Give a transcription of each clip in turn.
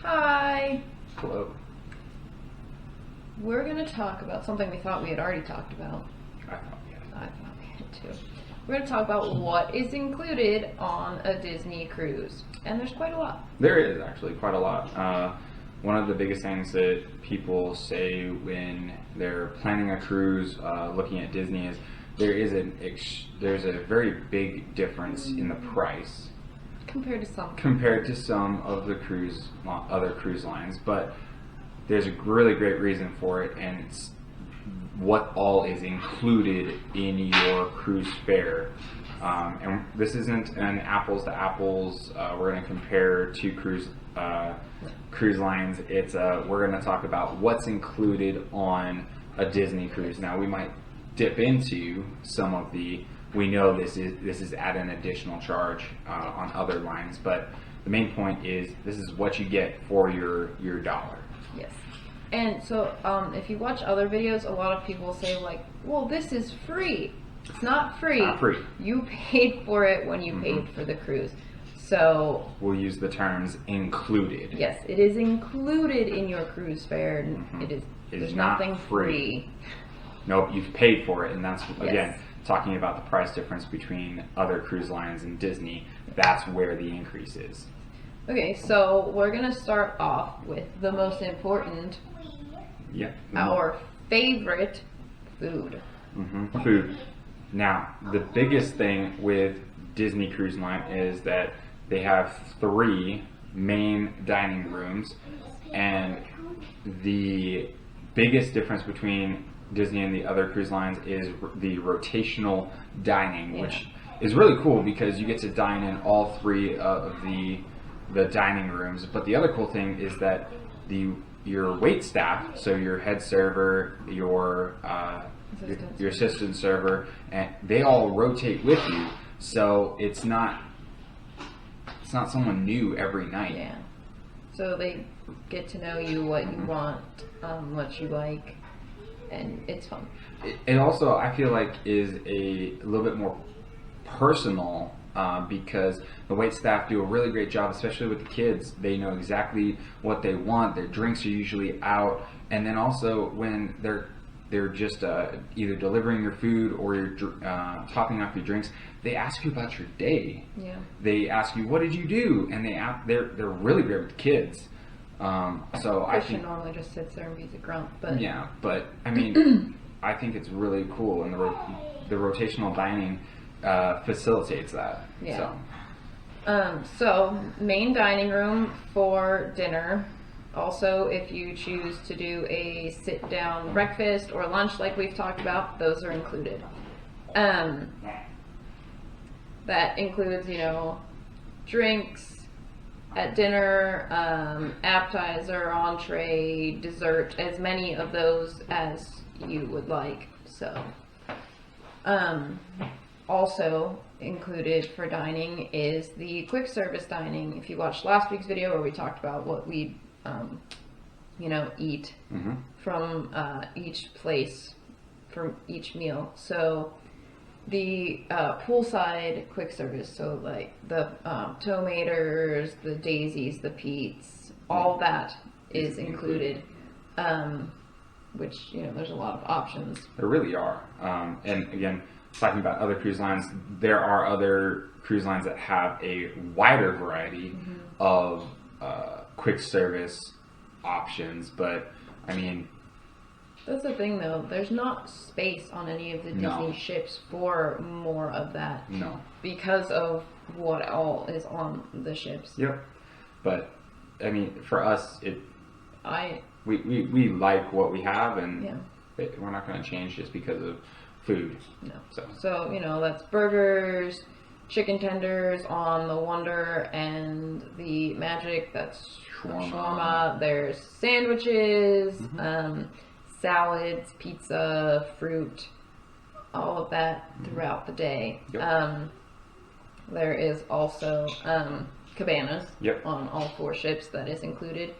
Hi. Hello. We're going to talk about something we thought we had already talked about. I thought we had. I thought we had too. We're going to talk about what is included on a Disney cruise. And there's quite a lot. There is actually quite a lot. One of the biggest things that people say when they're planning a cruise, looking at Disney, is there's a very big difference in the price Compared to some of the other cruise lines, but there's a really great reason for it, and it's what all is included in your cruise fare. And this isn't an apples to apples. We're going to compare two cruise lines. It's we're going to talk about what's included on a Disney cruise. Now we might dip into some of the. We know this is at an additional charge on other lines, but the main point is this is what you get for your dollar. Yes. And so if you watch other videos, a lot of people say like, well, this is free. It's not free. It's not free. You paid for it when you paid for the cruise. So we'll use the terms included. Yes, it is included in your cruise fare. It is nothing free. Nope, you've paid for it, and that's again talking about the price difference between other cruise lines and Disney. That's where the increase is. Okay, so we're gonna start off with the most important. Yeah. Our favorite food. Food. Now, the biggest thing with Disney Cruise Line is that they have 3 main dining rooms, and the biggest difference between Disney and the other cruise lines is the rotational dining, which is really cool because you get to dine in all 3 of the dining rooms. But the other cool thing is that your wait staff, so your head server, your assistant server, and they all rotate with you. So it's not someone new every night. Yeah. So they get to know you, what you want, what you like, and it's fun. It also, I feel like, is a little bit more personal because the wait staff do a really great job, especially with the kids. They know exactly what they want. Their drinks are usually out, and then also when they're just either delivering your food or you're topping off your drinks, they ask you about your day. Yeah. They ask you, what did you do? And they're really great with kids. So I think normally just sits there and be a grunt, but yeah. But I mean, I think it's really cool, and the rotational dining facilitates that. Yeah. So main dining room for dinner. Also, if you choose to do a sit-down breakfast or lunch like we've talked about, those are included. That includes, drinks at dinner, appetizer, entree, dessert, as many of those as you would like. So, also included for dining is the quick service dining. If you watched last week's video where we talked about what we eat from each place, from each meal. So the poolside quick service, so like the tomaters, the daisies, the Pete's, all that is included. Which, there's a lot of options. There really are. And again, talking about other cruise lines, there are other cruise lines that have a wider variety of quick service options, but I mean, that's the thing though, there's not space on any of the Disney ships for more of that. No. Because of what all is on the ships. Yep. But I mean, for us, we like what we have, and we're not going to change just because of food. No. So that's burgers, chicken tenders on the Wonder and the Magic. That's shawarma. There's sandwiches, salads, pizza, fruit, all of that throughout the day. Yep. There is also cabanas on all 4 ships that is included.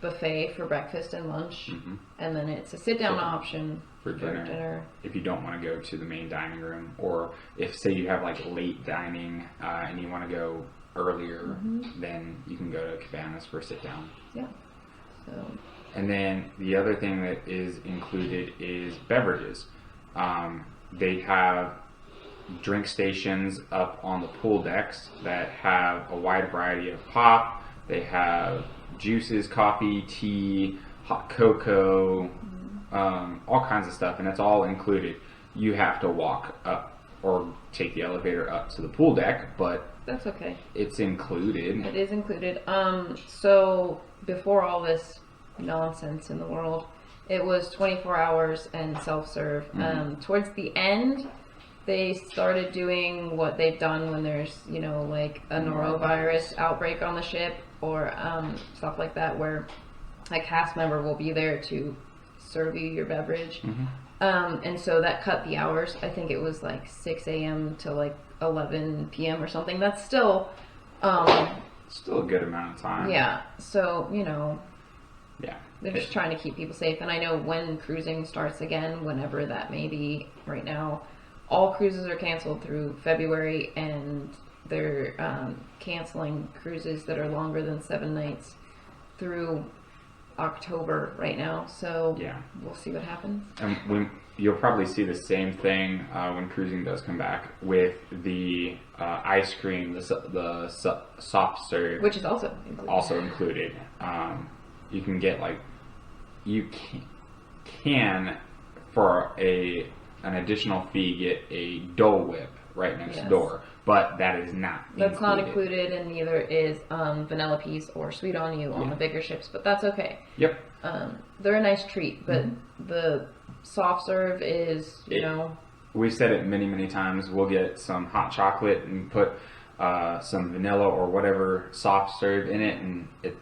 Buffet for breakfast and lunch, and then it's a sit-down option for dinner. If you don't want to go to the main dining room, or if say you have like late dining and you want to go earlier, then you can go to Cabanas for a sit down. Yeah. So. And then the other thing that is included is beverages. They have drink stations up on the pool decks that have a wide variety of pop. They have juices, coffee, tea, hot cocoa, all kinds of stuff, and it's all included. You have to walk up or take the elevator up to the pool deck, but that's okay. It's included. It is included. So before all this nonsense in the world, it was 24 hours and self-serve. Towards the end, they started doing what they've done when there's, like a norovirus outbreak on the ship or stuff like that, where a cast member will be there to serve you your beverage. And so that cut the hours. I think it was like 6 a.m. to like 11 p.m. or something. That's still still a good amount of time. Yeah. So, yeah, they're just trying to keep people safe. And I know when cruising starts again, whenever that may be. Right now, all cruises are canceled through February, and they're canceling cruises that are longer than 7 nights through October right now. So yeah, we'll see what happens. And you'll probably see the same thing when cruising does come back with the ice cream, the soft serve, which is also included. You can get you can for an additional fee get a Dole Whip right next door, but that is not That's not included, and neither is Vanilla Peas or Sweet on You on the bigger ships, but that's okay. Yep. They're a nice treat, but the soft serve is, We've said it many, many times. We'll get some hot chocolate and put some vanilla or whatever soft serve in it, and it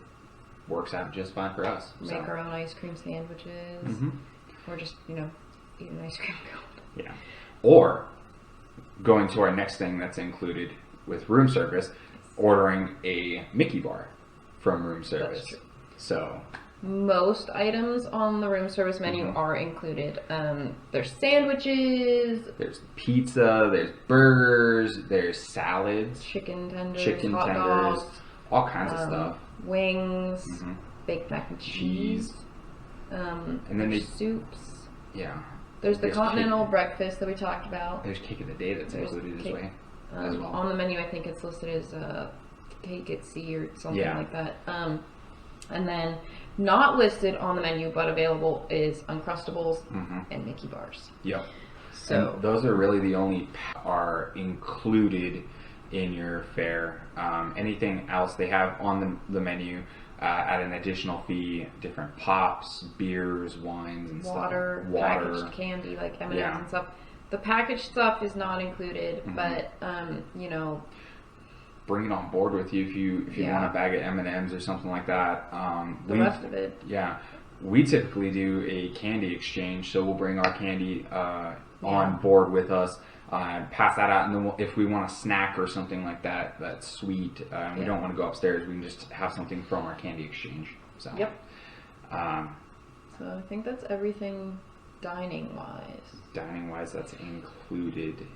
works out just fine for us. Make our own ice cream sandwiches, or just, eat an ice cream cone. Yeah. Or going to our next thing that's included with room service, ordering a Mickey bar from room service. That's true. So most items on the room service menu are included. There's sandwiches, there's pizza, there's burgers, there's salads, chicken tenders, hot dogs, all kinds of stuff. Wings, baked mac and cheese, and then there's soups. Yeah. There's the continental breakfast that we talked about. There's cake of the day that's included as well. On the menu, I think it's listed as cake at sea or something like that. And then not listed on the menu but available is Uncrustables and Mickey bars. Yep. So and those are really the only are included in your fare. Anything else they have on the menu at an additional fee, different pops, beers, wines, and water, packaged candy like M&Ms and stuff. The packaged stuff is not included, but bring it on board with you if you want a bag of M&Ms or something like that. The rest of it. Yeah. We typically do a candy exchange, so we'll bring our candy on board with us, pass that out, and then if we want a snack or something like that, that's sweet, we don't want to go upstairs, we can just have something from our candy exchange. So. Yep. So I think that's everything dining-wise. Dining-wise, that's included.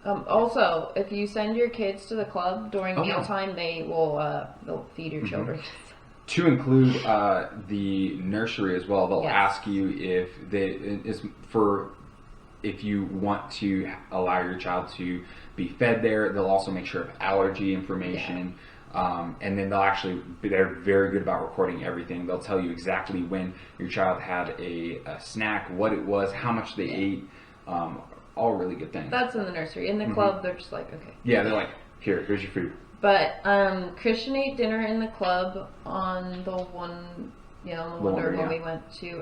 Also, if you send your kids to the club during mealtime, they'll feed your children. To include the nursery as well, they'll ask you if you want to allow your child to be fed there. They'll also make sure of allergy information. And then they're very good about recording everything. They'll tell you exactly when your child had a snack, what it was, how much they ate. All really good things. That's in the nursery. In the club, they're just like, okay. Yeah, they're like, here's your food. But Christian ate dinner in the club on the one, Wonder when we went to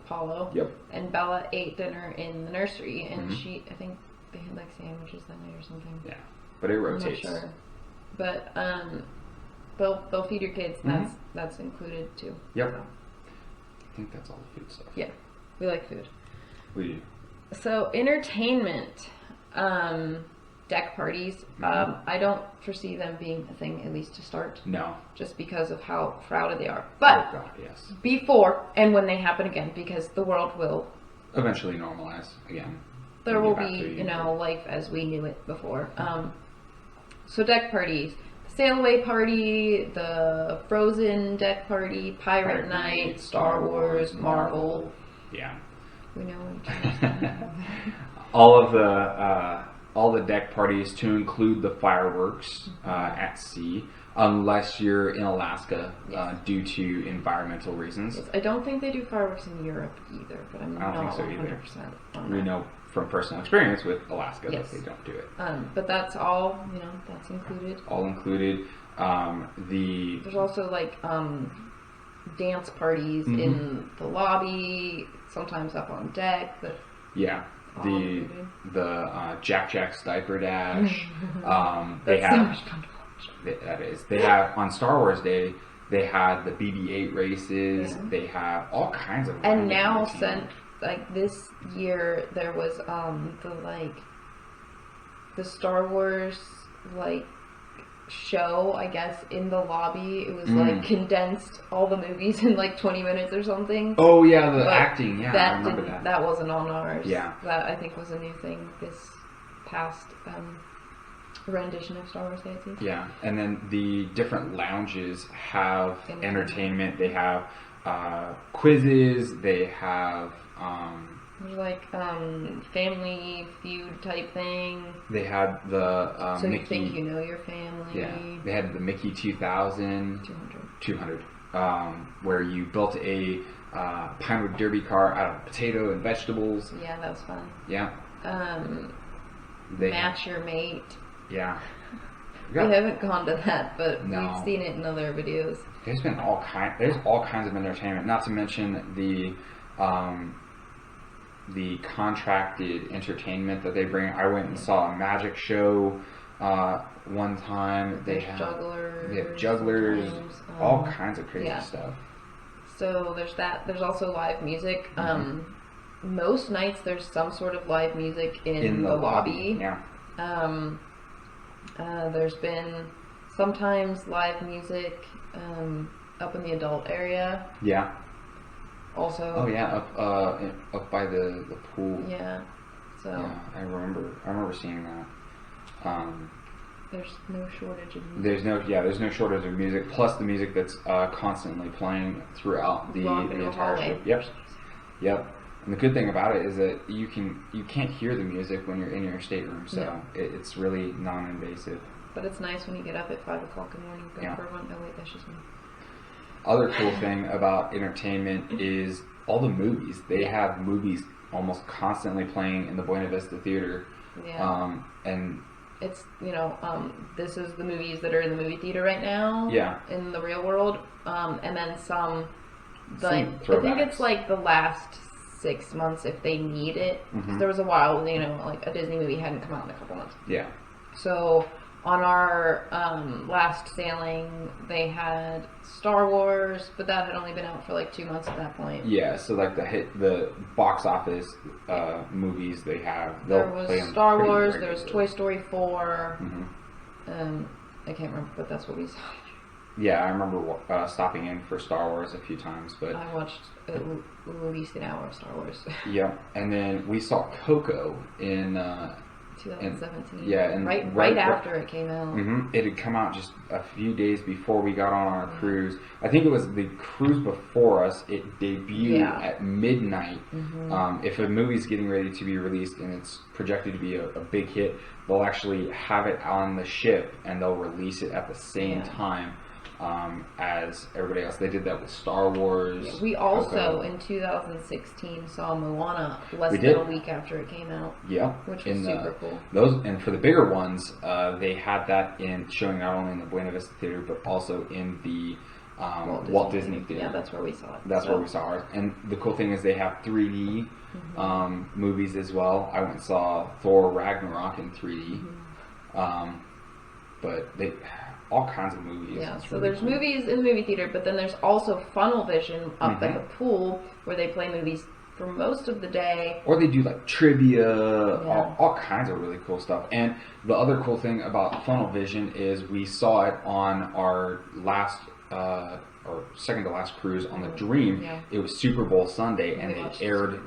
Apollo. Yep. And Bella ate dinner in the nursery, and I think they had like sandwiches that night or something. Yeah, but it rotates. I'm not sure. But they'll feed your kids. And that's included too. Yep. So. I think that's all the food stuff. Yeah, we like food. We do. So entertainment, deck parties. I don't foresee them being a thing, at least to start. No. Just because of how crowded they are. But yes. Before and when they happen again, because the world will eventually normalize again. There will be, life as we knew it before. So deck parties. Sail Away Party, the Frozen Deck Party, Pirate Night, Star Wars, Marvel. Yeah. We know each all the deck parties to include the fireworks at sea, unless you're in Alaska due to environmental reasons. Yes, I don't think they do fireworks in Europe either, but I'm I don't not think so either. 100% on We that. know from personal experience with Alaska Yes. that they don't do it. But that's all, that's included. All included. There's also like dance parties in the lobby, sometimes up on deck. But the Jack Jack's Diaper Dash. They that's have so much fun to watch. that is. They have on Star Wars Day. They had the BB-8 races. Yeah. They have all kinds of. And now, entertainment. this year, there was the Star Wars show, I guess, in the lobby. It was condensed all the movies in 20 minutes or something. Oh yeah, the But acting. Yeah, I remember that. That wasn't on ours. Yeah. That I think was a new thing this past rendition of Star Wars Day. Yeah, and then the different lounges have entertainment. They have quizzes. They have. There's Family Feud type thing. They had the So Mickey. You think you know your family. Yeah, they had the Mickey 200, where you built a Pinewood Derby car out of potato and vegetables. Yeah, that was fun. Yeah. Match Your Mate. Yeah. We haven't gone to that, but No. we've seen it in other videos. There's all kinds of entertainment. Not to mention the contracted entertainment that they bring. I went and saw a magic show one time. They have jugglers, all kinds of crazy stuff. So there's that. There's also live music. Most nights there's some sort of live music in the lobby. Yeah. There's been sometimes live music up in the adult area. Yeah. Also. Oh yeah, up by the pool. Yeah. So. Yeah, I remember seeing that. There's no shortage of music. There's no shortage of music. Plus the music that's constantly playing throughout the entire show. Yep. And the good thing about it is that you can't hear the music when you're in your stateroom, so it's really non-invasive. But it's nice when you get up at 5 o'clock in the morning. Go for a run. Oh wait, that's just me. Other cool thing about entertainment is all the movies. They have movies almost constantly playing in the Buena Vista Theater. Yeah. And it's, this is the movies that are in the movie theater right now. Yeah. In the real world. And then some I think it's the last 6 months if they need it. There was a while, a Disney movie hadn't come out in a couple months. Yeah. So on our last sailing, they had Star Wars, but that had only been out for 2 months at that point. Yeah, so the box office movies they have. There was Star Wars. There was Toy Story 4. I can't remember, but that's what we saw. Yeah, I remember stopping in for Star Wars a few times, but I watched at least an hour of Star Wars. Yeah, and then we saw Coco in 2017. And right after it came out. It had come out just a few days before we got on our cruise. I think it was the cruise before us. It debuted at midnight. If a movie's getting ready to be released and it's projected to be a big hit, they'll actually have it on the ship and they'll release it at the same time as everybody else. They did that with Star Wars. Yeah, we also, in 2016, saw Moana less than a week after it came out. Yeah. Which was super cool. And for the bigger ones, they had that showing not only in the Buena Vista Theater, but also in the Walt Disney Theater. Yeah, that's where we saw it. That's where we saw ours. And the cool thing is they have 3D movies as well. I went and saw Thor Ragnarok in 3D. But all kinds of movies. Yeah, so there's movies in the movie theater, but then there's also Funnel Vision up at the pool where they play movies for most of the day. Or they do trivia, all kinds of really cool stuff. And the other cool thing about Funnel Vision is we saw it on our last or second to last cruise on the Dream, Yeah. it was Super Bowl Sunday, and We they watched the aired Super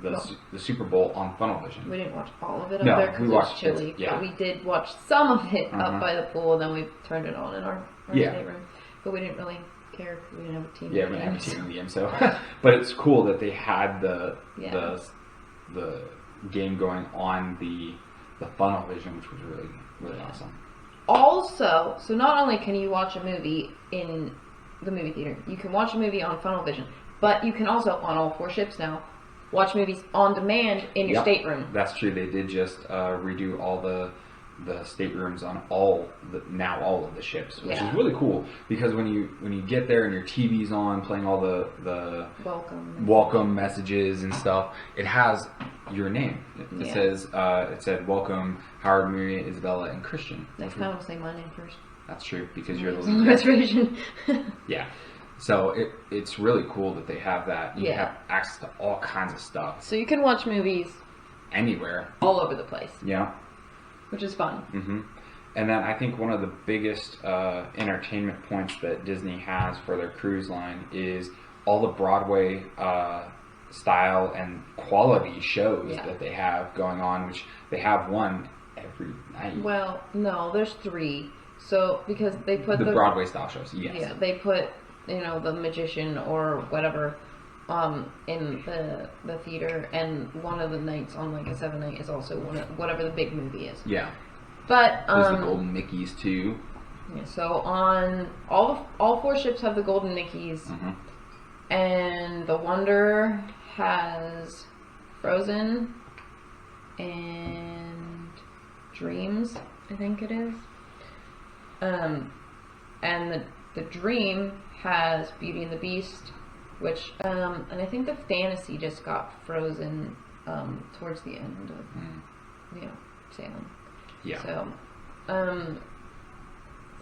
Bowl. the Super Bowl on Funnel Vision. We didn't watch all of it up No, there we because it was watched chilly. it, yeah. But we did watch some of it Uh-huh. up by the pool, and then we turned it on in our Yeah. stateroom. But we didn't really care because we didn't have a team. Yeah, we didn't have a team in the game, so. But it's cool that they had the game going on the Funnel Vision, which was really, really awesome. Also, so not only can you watch a movie in the movie theater, you can watch a movie on Funnel Vision, but you can also, on all 4 ships now, watch movies on demand in your stateroom. That's true. They did just redo all the staterooms on all of the ships, which is really cool because when you get there and your TV's on playing all the welcome messages and stuff, it has your name. It said welcome Howard, Miriya, Isabella, and Christian. Next time I'll say my name first. That's true because you're the on the reservation. Yeah. So it's really cool that they have that. You have access to all kinds of stuff. So you can watch movies anywhere, all over the place. Yeah. Which is fun. Mm-hmm. And then I think one of the biggest entertainment points that Disney has for their cruise line is all the Broadway style and quality shows that they have going on, which they have one every night. Well, no, there's 3. So because they put the Broadway style shows, yes. Yeah, they put the Magician or whatever in the theater, and one of the nights on like a 7-night is also whatever the big movie is. Yeah. But there's the Golden Mickeys too. Yeah, so on all 4 ships have the Golden Mickeys, and the Wonder has Frozen and Dreams, I think it is. And the Dream has Beauty and the Beast, which and I think the Fantasy just got frozen towards the end of sailing. Yeah. So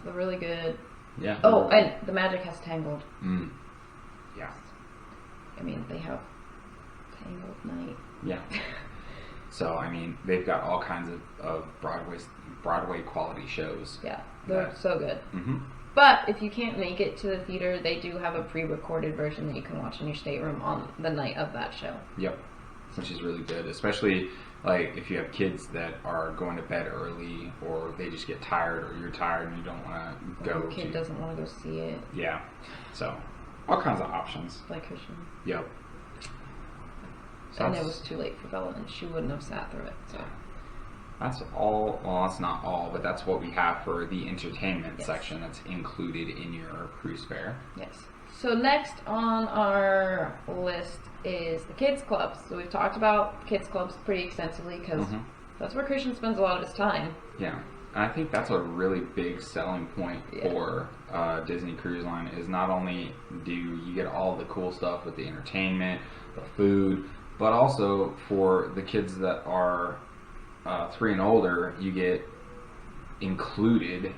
so really good. Yeah. Oh, and the Magic has Tangled. Yeah. I mean, they have Tangled Night. Yeah. So I mean, they've got all kinds of Broadway quality shows. Yeah, they're so good. Mm-hmm. But if you can't make it to the theater, they do have a pre-recorded version that you can watch in your stateroom on the night of that show. Yep, which is really good, especially like if you have kids that are going to bed early, or they just get tired, or you're tired and you don't want to go. The kid doesn't want to go see it. Yeah, so all kinds of options. Like Christian. Yep. So and it was too late for Bella, and she wouldn't have sat through it. So. That's all. Well, that's not all, but that's what we have for the entertainment section that's included in your cruise fare. Yes. So next on our list is the kids clubs. So we've talked about kids clubs pretty extensively because that's where Christian spends a lot of his time. Yeah, and I think that's a really big selling point for Disney Cruise Line is not only do you get all the cool stuff with the entertainment, the food, but also for the kids that are 3 and older, you get included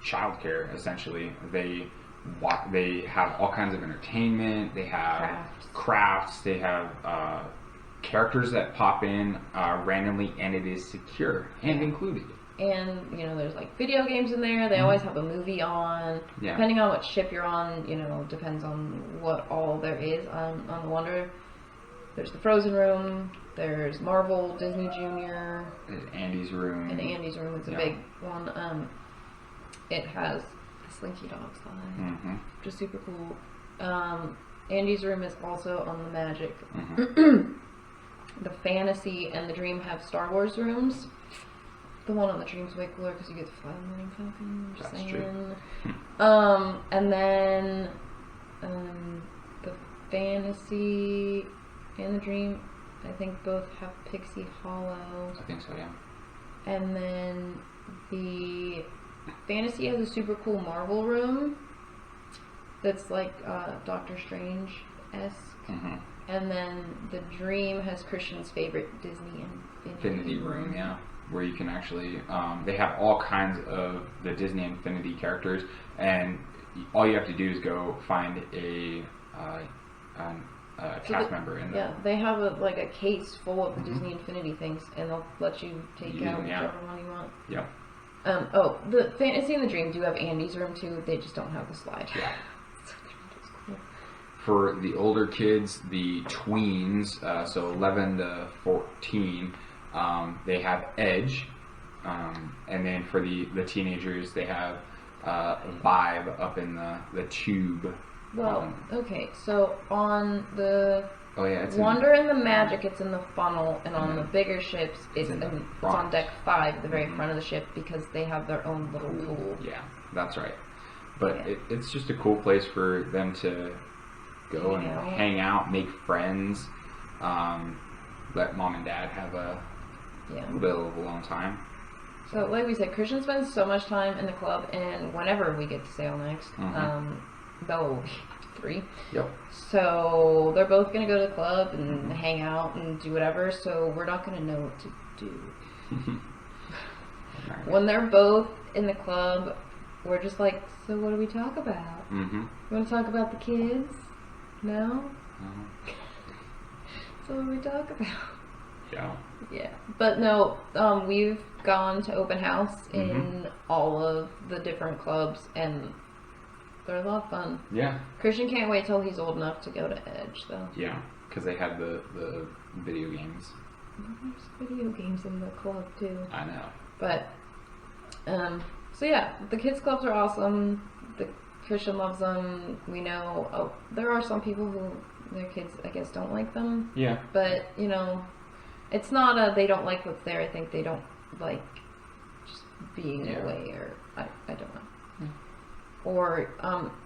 childcare. Essentially, they have all kinds of entertainment. They have crafts. They have characters that pop in randomly, and it is secure and included. And there's like video games in there. They always have a movie on. Yeah. Depending on what ship you're on, depends on what all there is on the Wonder. There's the Frozen room. There's Marvel, Disney Junior. There's Andy's room. And Andy's room is a big one. It has the Slinky Dog slide, which is super cool. Andy's room is also on the Magic. The Fantasy and the Dream have Star Wars rooms. The one on the Dream's way cooler because you get to fly the Millennium Falcon. That's true. And then the Fantasy and the Dream, I think both have Pixie Hollow. I think so, yeah. And then the Fantasy has a super cool Marvel room that's like Doctor Strange-esque. And then the Dream has Christian's favorite Disney Infinity room. Yeah, where you can actually, they have all kinds of the Disney Infinity characters, and all you have to do is go find a cast member in there. Yeah, they have a case full of the Disney Infinity things, and they'll let you take out whichever one you want. Yep. The Fantasy and the Dream do have Andy's room too. They just don't have the slide. Yeah. For the older kids, the tweens, so 11 to 14, they have Edge. And then for the teenagers, they have Vibe up in the tube. Well, okay, so on the it's Wonder and the Magic, it's in the funnel, and on the bigger ships, it's on deck 5, at the very front of the ship, because they have their own little pool. Yeah, that's right. But it's just a cool place for them to go and hang out, make friends, let mom and dad have a little of a long time. So, like we said, Christian spends so much time in the club, and whenever we get to sail next, Bella will be 3. Yep. So they're both going to go to the club and hang out and do whatever, so we're not going to know what to do. When they're both in the club, we're just like, so what do we talk about? You want to talk about the kids? No? So what do we talk about? Yeah. But no, we've gone to open house in all of the different clubs, and they're a lot of fun. Yeah. Christian can't wait till he's old enough to go to Edge, though. Yeah, because they have the video games. There's video games in the club, too. I know. But, so yeah, the kids' clubs are awesome. Christian loves them. We know, there are some people who their kids, I guess, don't like them. Yeah. But, you know, it's not they don't like what's there. I think they don't like just being away, or I don't know. Or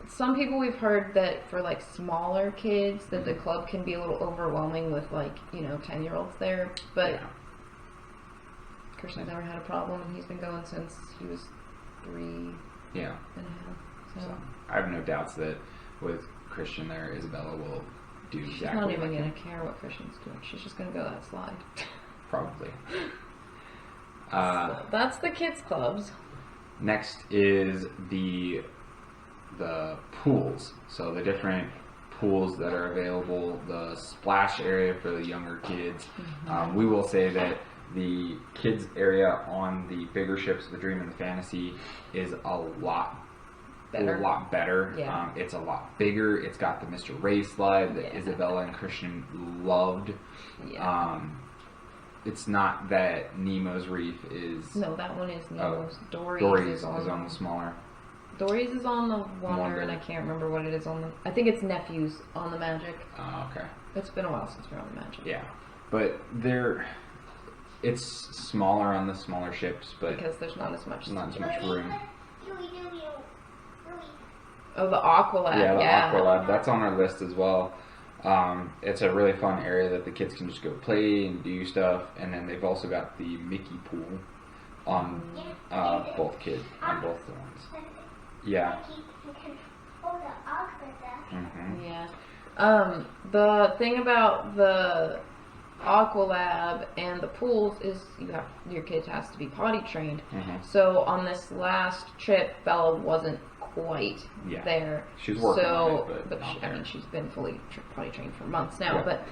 some people we've heard that for like smaller kids that the club can be a little overwhelming with 10-year-olds there, but Christian's never had a problem, and he's been going since he was 3 and a half. So I have no doubts that with Christian there, Isabella will do exactly. She's not even going to care what Christian's doing. She's just going to go that slide. Probably. So that's the kids' clubs. Next is the pools. So the different pools that are available, the splash area for the younger kids. We will say that the kids area on the bigger ships, the Dream and the Fantasy, is a lot better. Yeah. It's a lot bigger. It's got the Mr. Ray slide that Isabella and Christian loved. Yeah. It's not that Nemo's Reef is... No, that one is Nemo's. Dory's is on the smaller. Dory's is on the Wonder, and I can't remember what it is on the... I think it's Nephew's on the Magic. Oh, okay. It's been a while since we're on the Magic. Yeah. But it's smaller on the smaller ships, but... Because there's not as much room. Oh, the Aqualab. Yeah, the Aqualab. That's on our list as well. It's a really fun area that the kids can just go play and do stuff. And then they've also got the Mickey pool on both the ones. Yeah. Yeah. The thing about the Aqualab and the pools is your kid has to be potty trained. So on this last trip, Bella wasn't quite there. She's working on it, but she's been fully potty trained for months now. But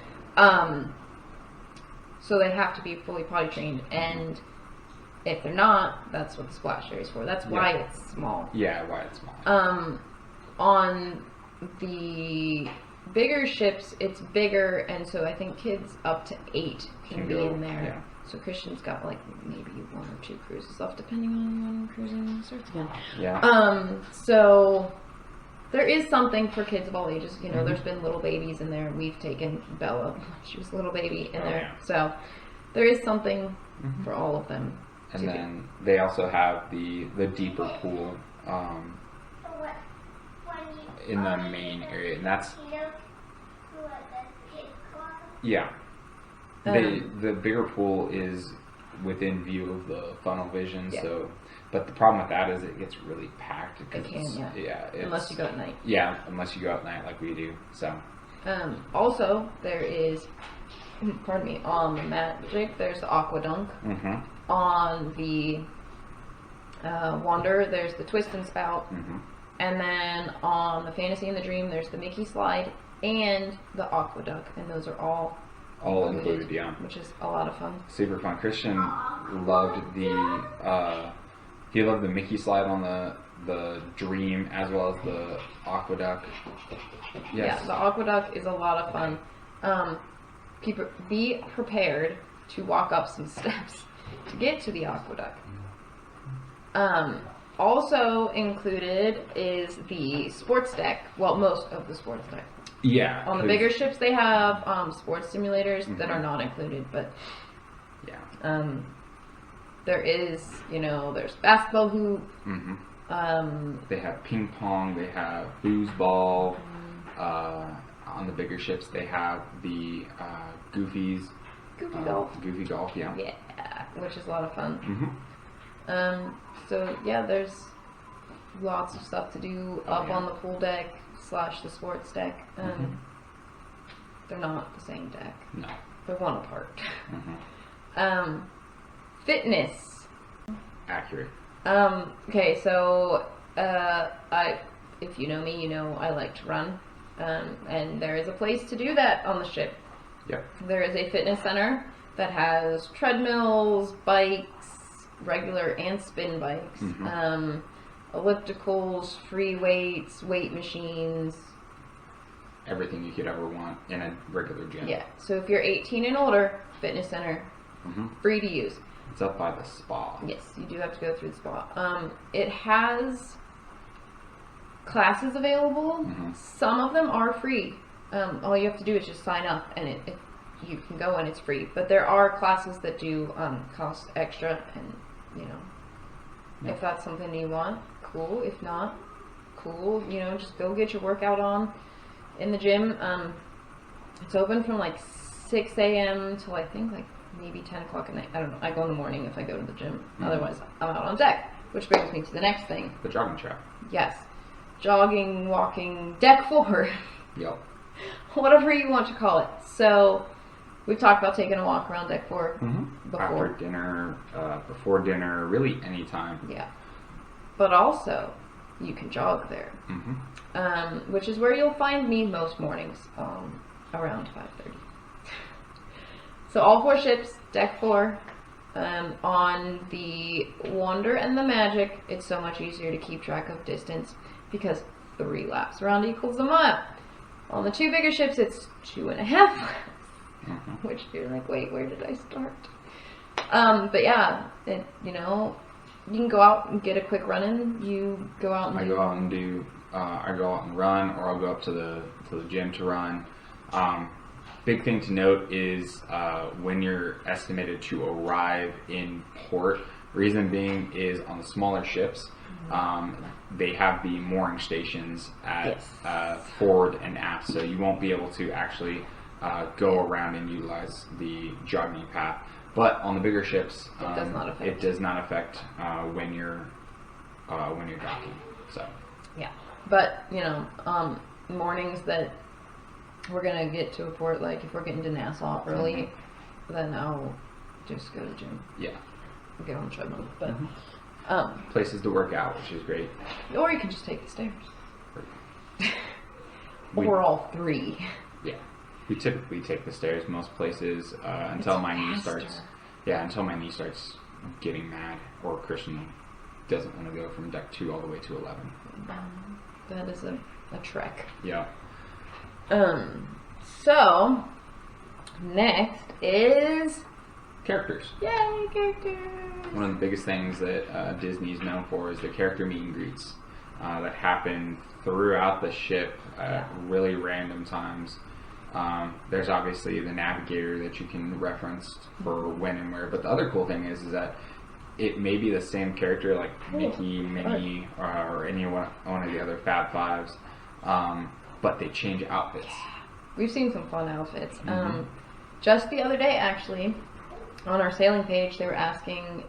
so they have to be fully potty trained, and if they're not, that's what the splash area is for. That's why it's small. Yeah, why it's small. On the bigger ships, it's bigger, and so I think kids up to 8 can be in there. Yeah. So Christian's got maybe 1 or 2 cruises left, depending on when cruising starts again. Yeah. So there is something for kids of all ages. There's been little babies in there. We've taken Bella; she was a little baby in there. Yeah. So there is something for all of them. And then they also have the deeper pool in the main area, and that's the bigger pool is within view of the funnel vision. Yeah. So, but the problem with that is it gets really packed. It can, unless you go at night. Yeah, unless you go at night like we do. So, also there is, on the Magic there's the Aqua Dunk. On the Wonder there's the Twist and Spout. And then on the Fantasy and the Dream, there's the Mickey Slide and the Aqueduct, and those are all included, which is a lot of fun. Super fun. Christian loved the He loved the Mickey slide on the Dream as well as the Aqueduct. Yes. Yeah, the Aqueduct is a lot of fun. Be prepared to walk up some steps to get to the Aqueduct. Also included is the sports deck. Well, most of the sports deck. Yeah. On the bigger ships, they have sports simulators that are not included, but yeah. There is, there's basketball hoop. They have ping pong. They have foosball. On the bigger ships, they have the Goofy golf. Yeah. Yeah, which is a lot of fun. Mm-hmm. So yeah, there's lots of stuff to do up on the pool deck / the sports deck. They're not the same deck. No. They're one apart. Fitness. Accurate. Okay, so if you know me, you know I like to run. And there is a place to do that on the ship. Yep. There is a fitness center that has treadmills, bikes, regular and spin bikes, ellipticals, free weights, weight machines. Everything you could ever want in a regular gym. Yeah. So if you're 18 and older, fitness center, free to use. It's up by the spa. Yes, you do have to go through the spa. It has classes available. Some of them are free. All you have to do is just sign up, and you can go and it's free. But there are classes that do cost extra, and if that's something you want, cool. If not, cool. Just go get your workout on in the gym. It's open from like 6 a.m. till I think like maybe 10 o'clock at night. I don't know. I go in the morning if I go to the gym. Otherwise, I'm out on deck. Which brings me to the next thing. The jogging track. Yes. Jogging, walking, deck 4. Yep. Whatever you want to call it. So, we've talked about taking a walk around deck 4 before. After dinner, before dinner, really any time. Yeah. But also, you can jog there. Which is where you'll find me most mornings, around 5:30. So all 4 ships, deck 4. On the Wonder and the Magic, it's so much easier to keep track of distance because 3 laps around equals a mile. On the 2 bigger ships, it's 2.5 laps. Which you're like, wait, where did I start? But yeah, you can go out and get a quick run in. You go out and I go out and run, or I'll go up to the gym to run. Big thing to note is when you're estimated to arrive in port. Reason being is on the smaller ships, they have the mooring stations at forward and aft, so you won't be able to actually go around and utilize the jogging path. But on the bigger ships, it does not affect when you're docking. So yeah, but mornings that we're gonna get to a port, like if we're getting to Nassau early, then I'll just go to the gym. Yeah. Get on the treadmill. But places to work out, which is great. Or you can just take the stairs. Or all 3. Yeah. We typically take the stairs most places until my knee starts. Yeah, until my knee starts getting mad, or Christian doesn't want to go from deck 2 all the way to 11. That is a trek. Yeah. So next is characters. Yay, characters! One of the biggest things that Disney is known for is the character meet and greets that happen throughout the ship at really random times. There's obviously the navigator that you can reference for when and where, but the other cool thing is that it may be the same character like Mickey, Minnie, or any one of the other Fab Fives, but they change outfits. We've seen some fun outfits. Just the other day, actually, on our sailing page, they were asking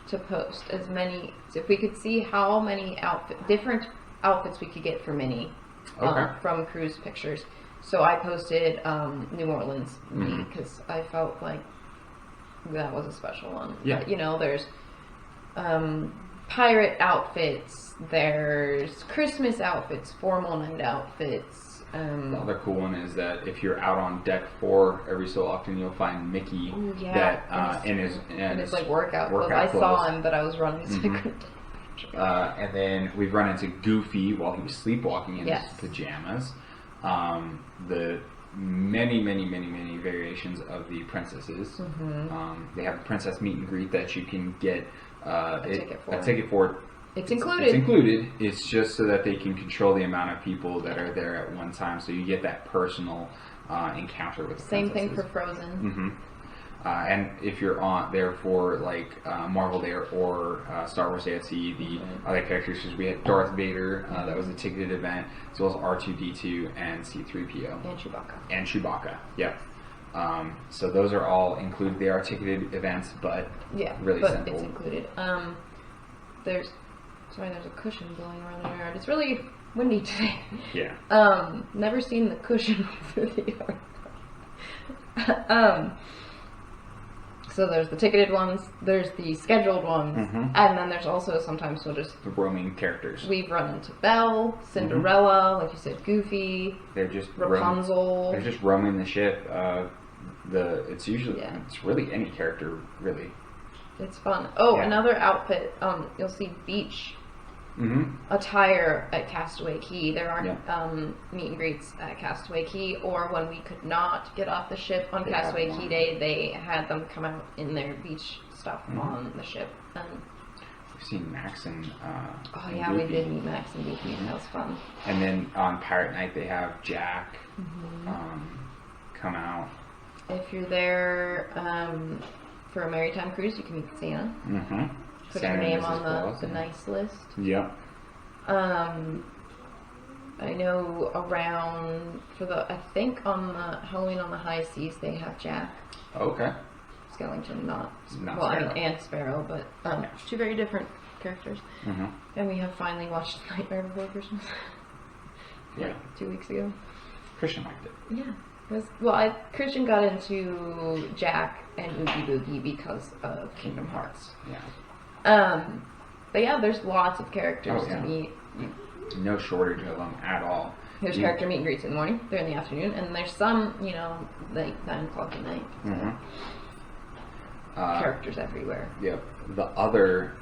to post as many, so if we could see how many different outfits we could get for Minnie from cruise pictures. So I posted New Orleans because I felt like that was a special one. Yeah. There's pirate outfits, there's Christmas outfits, formal night outfits, The other cool one is that if you're out on deck 4, every so often you'll find Mickey in his like workout clothes. I saw him, but I was running, so I couldn't. And then we've run into Goofy while he was sleepwalking in his pajamas. The many variations of the princesses. They have a princess meet and greet that you can get a ticket for. It's included. It's included. It's just so that they can control the amount of people that are there at one time, so you get that personal encounter with the Same princesses. thing for Frozen. And if you're there for like Marvel Day or Star Wars Day at Sea, the other characters, because we had Darth Vader, that was a ticketed event, as well as R2-D2 and C-3PO. And Chewbacca. Yep. So those are all included. They are ticketed events, but really simple. It's included. There's a cushion blowing around the yard. It's really windy today. Yeah. Never seen the cushion through the yard. So there's the ticketed ones, there's the scheduled ones, and then there's also sometimes we'll just... The roaming characters. We've run into Belle, Cinderella, like you said, Goofy, they're just Rapunzel. They're just roaming the ship. It's really any character, really. It's fun. Another outfit, you'll see beach attire at Castaway Cay. There are meet and greets at Castaway Cay, or when we could not get off the ship on Castaway Cay Day, they had them come out in their beach stuff on the ship. We've seen Max and we did meet Max and Goofy, and that was fun. And then on Pirate Night they have Jack come out. If you're there for a maritime cruise, you can meet Santa. Put your name on the nice list. Yep. I know around I think on the Halloween on the High Seas they have Jack. Okay. Skellington, not Sparrow. I mean, and Sparrow, but two very different characters. And we have finally watched Nightmare Before Christmas. 2 weeks ago. Christian liked it. Yeah. Christian got into Jack and Oogie Boogie because of Kingdom Hearts. Yeah. But yeah, there's lots of characters to meet. No shortage of them at all. There's character meet and greets in the morning, they're in the afternoon, and there's some, like 9 o'clock at night. So characters everywhere. Yep. The other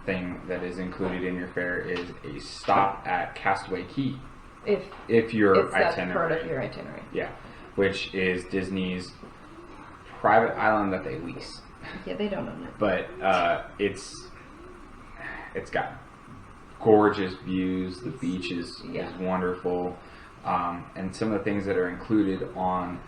thing that is included in your fare is a stop at Castaway Cay. If your that's part of your itinerary. Yeah. Which is Disney's private island that they lease. Yeah, they don't own it. But it's got gorgeous views. The beach is wonderful, and some of the things that are included on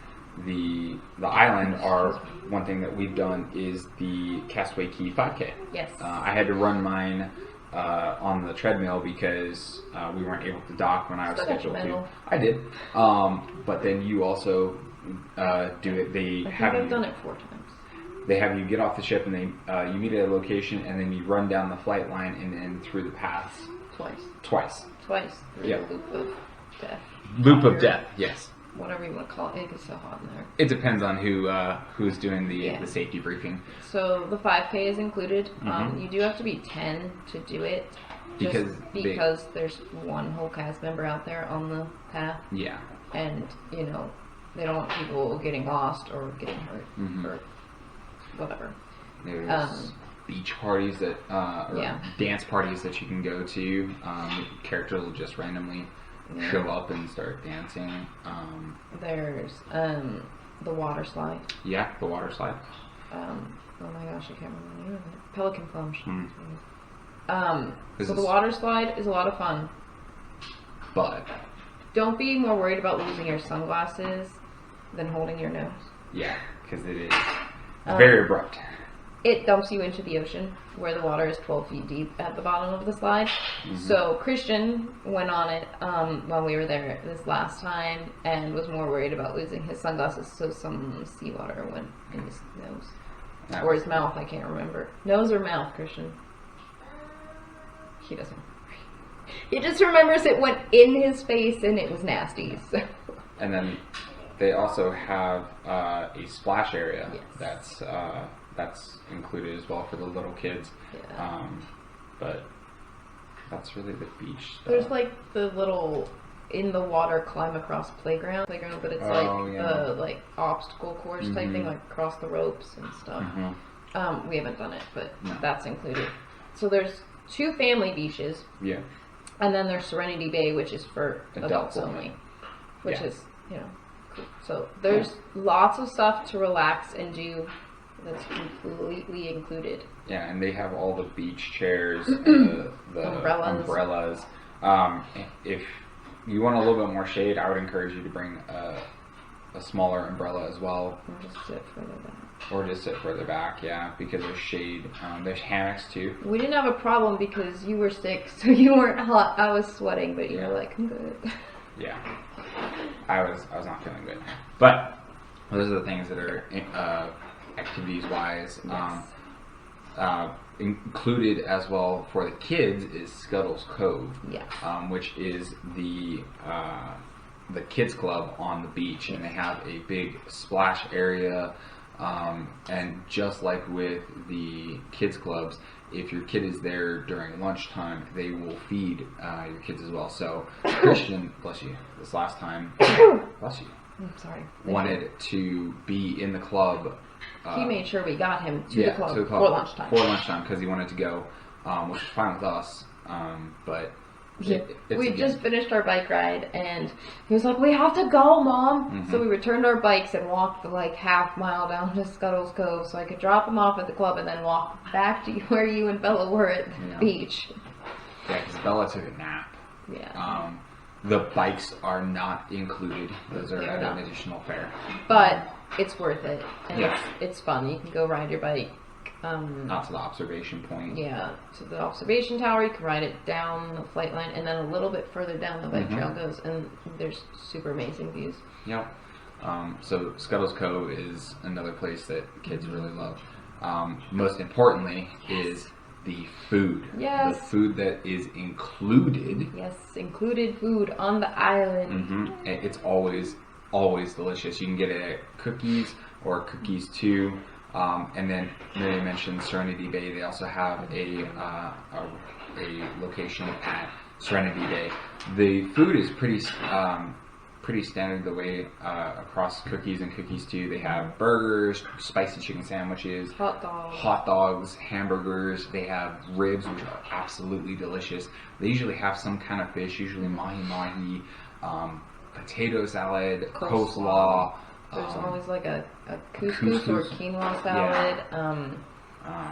the island are one thing that we've done is the Castaway Cay 5K. Yes. I had to run mine on the treadmill because we weren't able to dock when I was scheduled to. I did, but then you also do it. I've done it 4 times. They have you get off the ship and you meet at a location and then you run down the flight line and then through the paths. Twice. Through the loop of death. Loop of death, yes. Whatever you want to call it. It gets so hot in there. It depends on who's doing the safety briefing. So the 5K is included. You do have to be 10 to do it. Because there's one whole cast member out there on the path. Yeah. And, they don't want people getting lost or getting hurt or whatever. There's beach parties or dance parties that you can go to. Characters will just randomly show up and start dancing. There's the water slide. Yeah, the water slide. Oh my gosh, I can't remember the name of it. Pelican Plunge. So the water slide is a lot of fun. But don't be more worried about losing your sunglasses than holding your nose. Yeah, because it is very abrupt. It dumps you into the ocean where the water is 12 feet deep at the bottom of the slide. So Christian went on it when we were there this last time and was more worried about losing his sunglasses, so some seawater went in his nose. Or his mouth, I can't remember. Nose or mouth, Christian? He doesn't. He just remembers it went in his face and it was nasty. So. And then they also have a splash area that's included as well for the little kids. Yeah. But that's really the beach stuff. There's like the little in the water climb across playground, but it's the like obstacle course type thing, like across the ropes and stuff. We haven't done it, but that's included. So there's 2 family beaches. Yeah. And then there's Serenity Bay, which is for adults only, which is, you know, cool. So there's lots of stuff to relax and do that's completely included. Yeah, and they have all the beach chairs and the umbrellas. If you want a little bit more shade, I would encourage you to bring a smaller umbrella as well. Or just sit further back, yeah, because there's shade. There's hammocks too. We didn't have a problem because you were sick, so you weren't hot. I was sweating, but you were like, I'm good. Yeah, I was not feeling good. But those are the things that are activities-wise. Included as well for the kids is Scuttle's Cove, which is the kids club on the beach, and they have a big splash area. And just like with the kids clubs, if your kid is there during lunchtime, they will feed your kids as well. So Christian, bless you, this last time, bless you, I'm sorry, wanted to be in the club. He made sure we got him to the club for lunchtime. For lunchtime, because he wanted to go, which is fine with us. But we just finished our bike ride, and he was like, "We have to go, Mom." So we returned our bikes and walked the like half mile down to Scuttle's Cove, so I could drop him off at the club and then walk back to where you and Bella were at the beach. Yeah, because Bella took a nap. Yeah. The bikes are not included; those are at an additional fare. But it's worth it, and it's fun. You can go ride your bike. Not to the observation point. Yeah, to the observation tower. You can ride it down the flight line, and then a little bit further down the bike trail goes, and there's super amazing views. Yep. So Scuttle's Cove is another place that kids really love. Most importantly is the food. Yes. The food that is included. Yes, included food on the island. It's always delicious. You can get it at Cookies or Cookies 2. And then Miriya mentioned Serenity Bay. They also have a location at Serenity Bay. The food is pretty standard the way across Cookies and Cookies 2. They have burgers, spicy chicken sandwiches, hot dogs, hamburgers. They have ribs, which are absolutely delicious. They usually have some kind of fish, usually mahi-mahi, potato salad, coleslaw. There's always like a couscous or quinoa salad,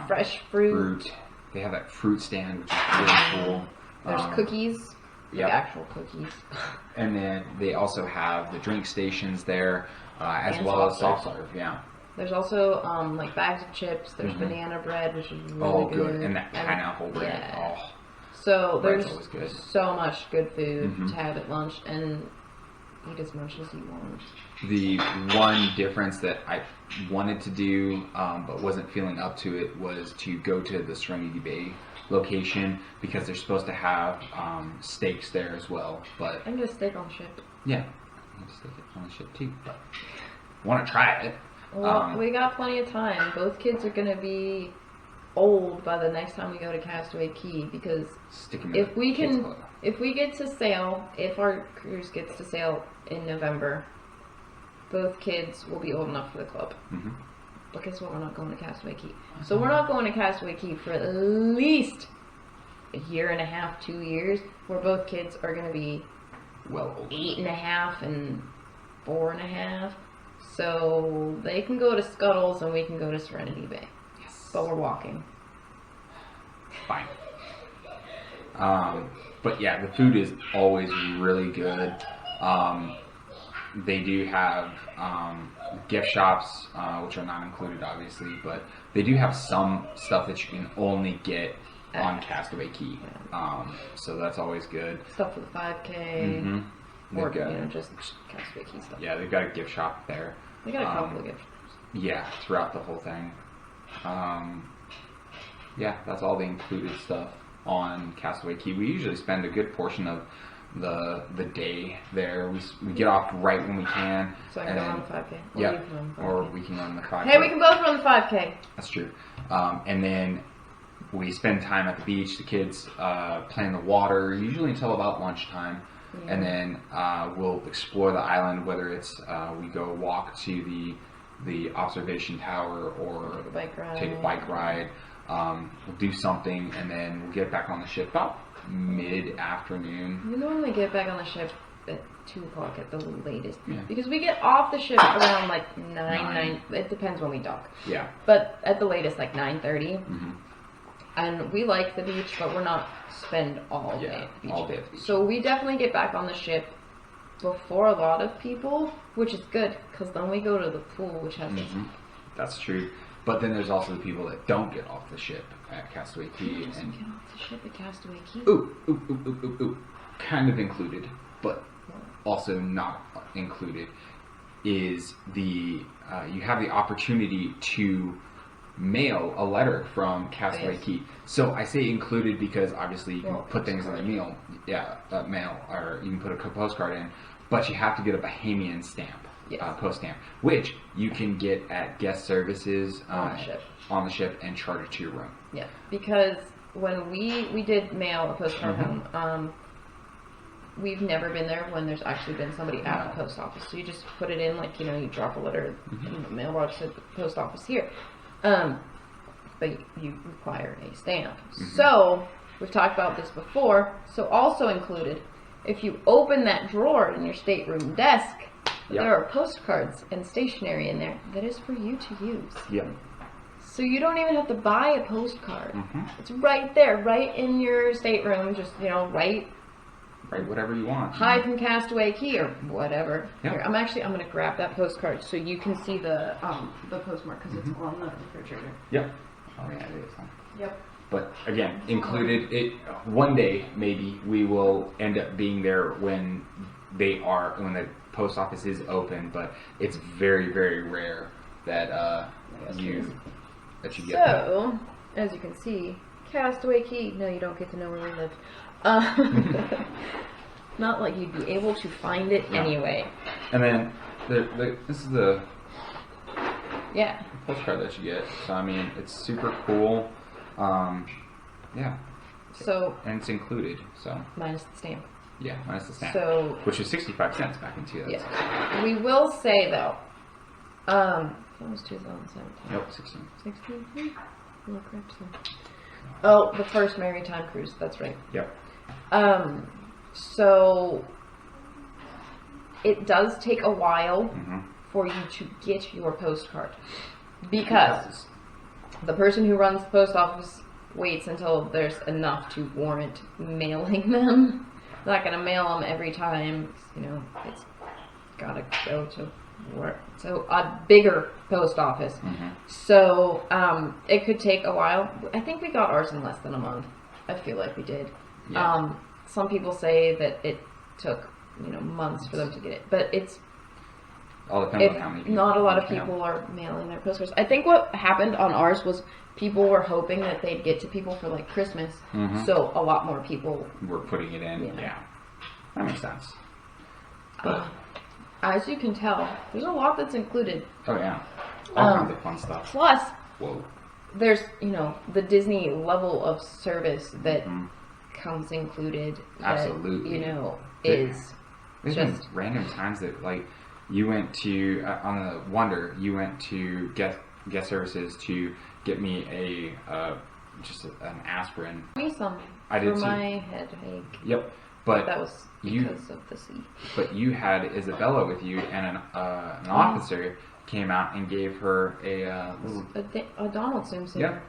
fresh fruit. They have that fruit stand, which is really cool. There's cookies, like actual cookies. And then they also have the drink stations there, as well as soft serve. Yeah. There's also like bags of chips. There's banana bread, which is really good. And that pineapple bread. Yeah. So there's so much good food to have at lunch, and eat as much as you want. The one difference that I wanted to do, but wasn't feeling up to it, was to go to the Serenity Bay location, because they're supposed to have steaks there as well. But I can get a steak on ship. Yeah, I can steak on the ship too. But want to try it? Well, we got plenty of time. Both kids are gonna be old by the next time we go to Castaway Cay, because if we get to sail, if our cruise gets to sail in November, both kids will be old enough for the club. But guess what? We're not going to Castaway Cay. So we're not going to Castaway Cay for at least a year and a half, 2 years, where both kids are going to be 8.5 and 4.5. So they can go to Scuttle's and we can go to Serenity Bay. Yes. But we're walking. Fine. But yeah, the food is always really good. They do have gift shops, which are not included, obviously, but they do have some stuff that you can only get on Castaway Cay. So that's always good. Stuff for the 5K, or just Castaway Cay stuff. Yeah, they've got a gift shop there. They got a couple of gift shops. Yeah, throughout the whole thing. Yeah, that's all the included stuff on Castaway Cay. We usually spend a good portion of the day there. We get off right when we can. So I can go on the 5K. Yeah, or we can run the 5K. Hey, we can both run the 5K. That's true. And then we spend time at the beach. The kids play in the water, usually until about lunchtime. and then we'll explore the island. Whether it's we go walk to the observation tower or take a bike ride. We'll do something, and then we'll get back on the ship about mid-afternoon. We normally get back on the ship at 2 o'clock at the latest, because we get off the ship around like 9. It depends when we dock. Yeah. But at the latest, like 9:30. Mm-hmm. And we like the beach, but we're not spend all day at the beach. All day at the beach. So we definitely get back on the ship before a lot of people, which is good, because then we go to the pool, which has... That's true. But then there's also the people that don't get off the ship at Castaway Key. Who doesn't get off the ship at Castaway Key? Ooh. Kind of included, but also not included, is the you have the opportunity to mail a letter from Castaway Key. So I say included because obviously you can put things in the mail, or you can put a postcard in, but you have to get a Bahamian stamp. Post stamp, which you can get at guest services on the ship and charge it to your room. Yeah, because when we did mail a postcard home, we've never been there when there's actually been somebody at the post office. So you just put it in, like, you drop a letter in the mailbox at the post office here. But you require a stamp. So we've talked about this before. So also included, if you open that drawer in your stateroom desk, there are postcards and stationery in there that is for you to use. Yep. So you don't even have to buy a postcard. It's right there, right in your stateroom. Just, write whatever you want. Hi from Castaway Key or whatever. Yep. Here, I'm going to grab that postcard so you can see the postmark, because it's on the refrigerator. Yep. Oh yeah, it is. Huh? Yep. But again, included. It one day maybe we will end up being there when the post office is open, but it's very, very rare that you get that. So, as you can see, Castaway Key. No, you don't get to know where we live. Not like you'd be able to find it anyway. And then this is the postcard that you get. So I mean, it's super cool. So, and it's included. So minus the stamp. Yeah, minus the stamp. So, which was 65 cents back in 2000. Yeah. We will say though, that was 2017. Nope, 16. 16? Look right so. Oh, the first maritime cruise. That's right. Yep. So it does take a while for you to get your postcard, because the person who runs the post office waits until there's enough to warrant mailing them. They're not going to mail them every time. It's got to go to work. So a bigger post office. So it could take a while. I think we got ours in less than a month. I feel like we did. Yeah. Some people say that it took months for them to get it, but it's all depends on how many people. Not a lot of people are mailing their postcards. I think what happened on ours was people were hoping that they'd get to people for like Christmas, so a lot more people were putting it in. Yeah, that makes sense. But as you can tell, there's a lot that's included. Oh yeah, all kinds of fun stuff. Plus, there's the Disney level of service that comes included. Absolutely. Is there's just been random times that like you went to on the Wonder, you went to guest services to get me just an aspirin. Me some. I did for too. My headache. Yep. But that was because of the sea. But you had Isabella with you, and an officer came out and gave her a Donald swimsuit. Yep.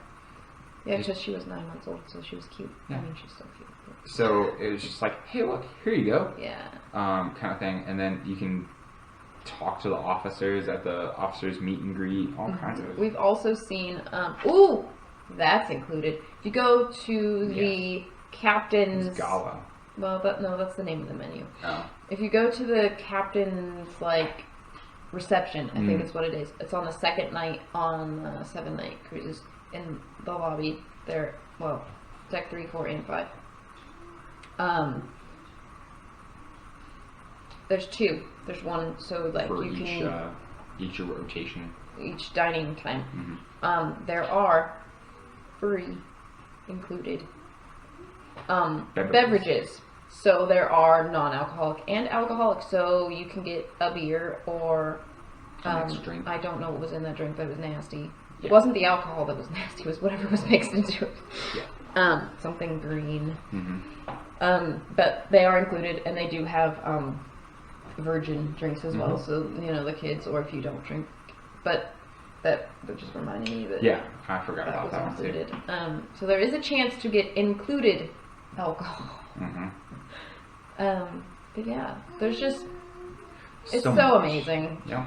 Yeah, because she was 9 months old, so she was cute. Yeah. I mean, she's still cute. But... So it was just like, hey, look, here you go. Yeah. Kind of thing, and then you can talk to the officers at the officers meet and greet, all kinds of. We've also seen. That's included. If you go to the captain's gala. Well, that's the name of the menu. Oh. If you go to the captain's reception, I think it's what it is. It's on the second night on 7-night cruises in the lobby. There, deck 3, 4, and 5. There's 2. There's one, so for you can each rotation, each dining time. There are free included beverages. So there are non-alcoholic and alcoholic. So you can get a beer or Mixed drink. I don't know what was in that drink, but it was nasty. Yeah. It wasn't the alcohol that was nasty. It was whatever was mixed into it. Yeah. Something green. Mm-hmm. But they are included, and they do have virgin drinks as well. So the kids, or if you don't drink, but that just reminded me that I forgot that about was that one included. too. So there is a chance to get included alcohol. Mm-hmm. But yeah, there's just it's So so much. amazing. Yeah.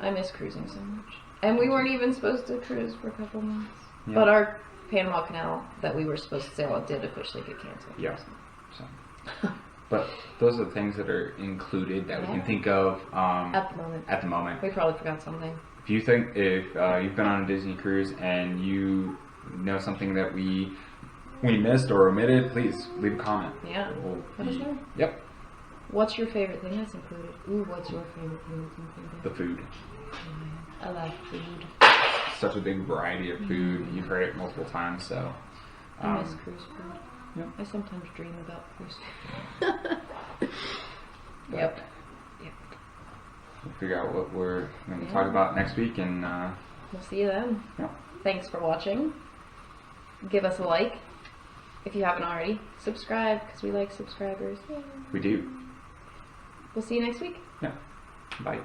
I miss cruising so much, and we weren't even supposed to cruise for a couple months. Yeah. But our Panama Canal that we were supposed to sail on did officially get canceled. Yeah. So, but those are the things that are included that we can think of At the moment. At the moment. We probably forgot something. If you've been on a Disney cruise and you know something that we missed or omitted, please leave a comment. Yeah. Let us know. Yep. What's your favorite thing that's included? Ooh, what's your favorite thing that's included? The food. I love food. Such a big variety of food. You've heard it multiple times, so. I miss cruise food. Yep. I sometimes dream about cruise food. Yep. We'll figure out what we're going to talk about next week, and We'll see you then. yeah. Thanks for watching. Give us a like if you haven't already. Subscribe, because we like subscribers. Yay. We do. We'll see you next week. Yeah. Bye.